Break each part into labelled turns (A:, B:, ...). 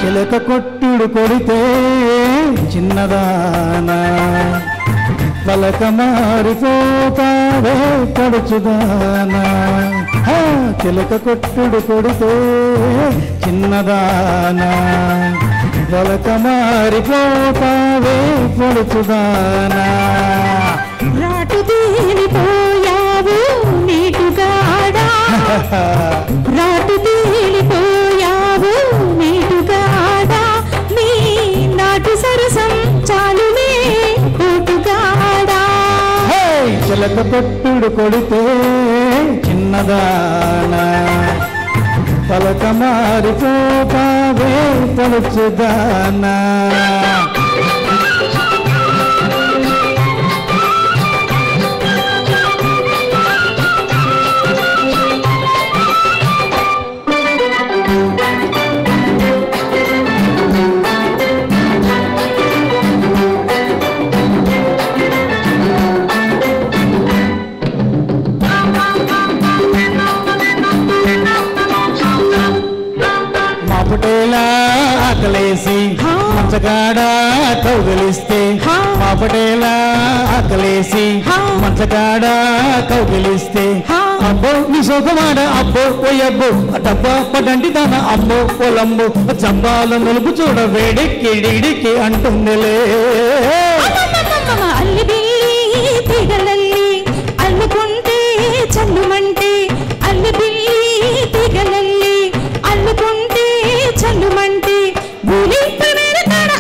A: చిలక కొట్టుడు కొడితే చిన్నదానా పలక మారిపోతావే పడుచుదానా చిలక కొట్టుడు కొడితే చిన్నదానా పలక మారిపోతావే పడుచుదానా
B: రాటు తేలిపోయావు నీటుగాడా రాటు తేలిపోయావు నీటుగాడా నీ నాటు సరసం చాలునే కోటుగాడా
A: చిలక కొట్టుడు కొడితే చిన్నదానా పలక మారిపోతావే పడుచుదానా ఆకలేసి మంచగాడ కౌగిలిస్తే మా పటేలా ఆకలేసి మంచగాడ కౌగిలిస్తే అబ్బో నీ సోకమాడ అబ్బో పోయబ్బో డబ్బా పడండి దాన అబ్బో పొలమ్మో చంబాల నులుపు చూడ వేడికి అంటుందిలే
B: అల్లుకుంటే చల్లుమంటే అల్లి బిల్లి తీగలల్లి అల్లుకుంటే చల్లుమంటే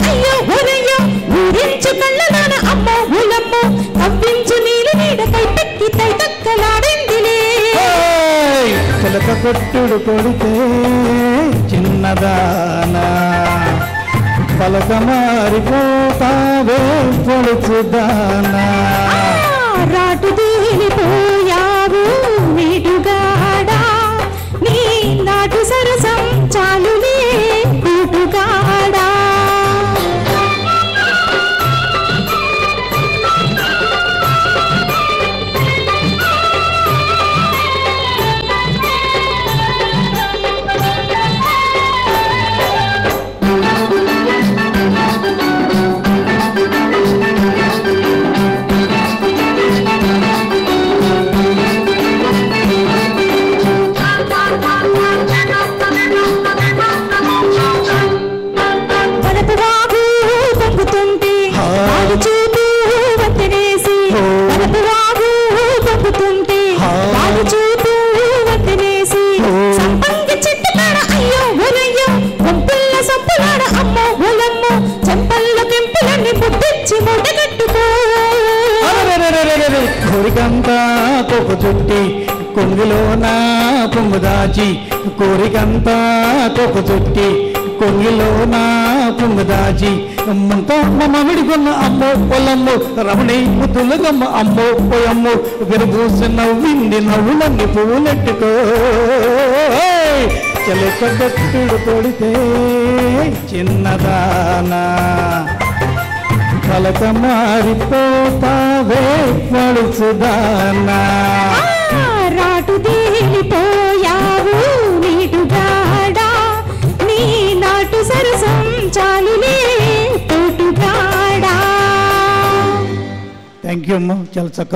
B: అయ్యో ఊరయ్యో ఊరించు కళ్ళనాన అమ్మో ఊలమ్మో కవ్వించు నీళ్ళు నీడకై పెక్కి తై తక్కలాడిందిలే
A: చిలక కొట్టుడు కొడితే చిన్నదానా పలక మారిపోతావే పొడుచుదానా
B: రాటు తేలిపోయావు నీటుగాడా నీ నాటు సరసం చాలులే కూటుగాడా
A: కోరికంతా కొక్కు చుట్టి కొంగిలోన పొంగు దాచి కోరికంతా కొక్కు చుట్టి కొంగిలోన పొంగు దాచి అమ్మంతా మామిడికొన్న అమ్మో పొలమ్మో రమణి ముద్దులగమ్మ అమ్మో పోయమ్మో విరబూసి నవ్వింది నవ్వులన్నీ పువ్వులెట్టుకో చిలక కొట్టుడు కొడితే చిన్నదానా పలక మారిపోతావే పడుచుదానా
B: రాటు తేలిపోయావు నీటుగాడా నీ నాటు సరసం చాలులే తోటుగాడా
A: థ్యాంక్ యూ అమ్మ చాలా చక్కగా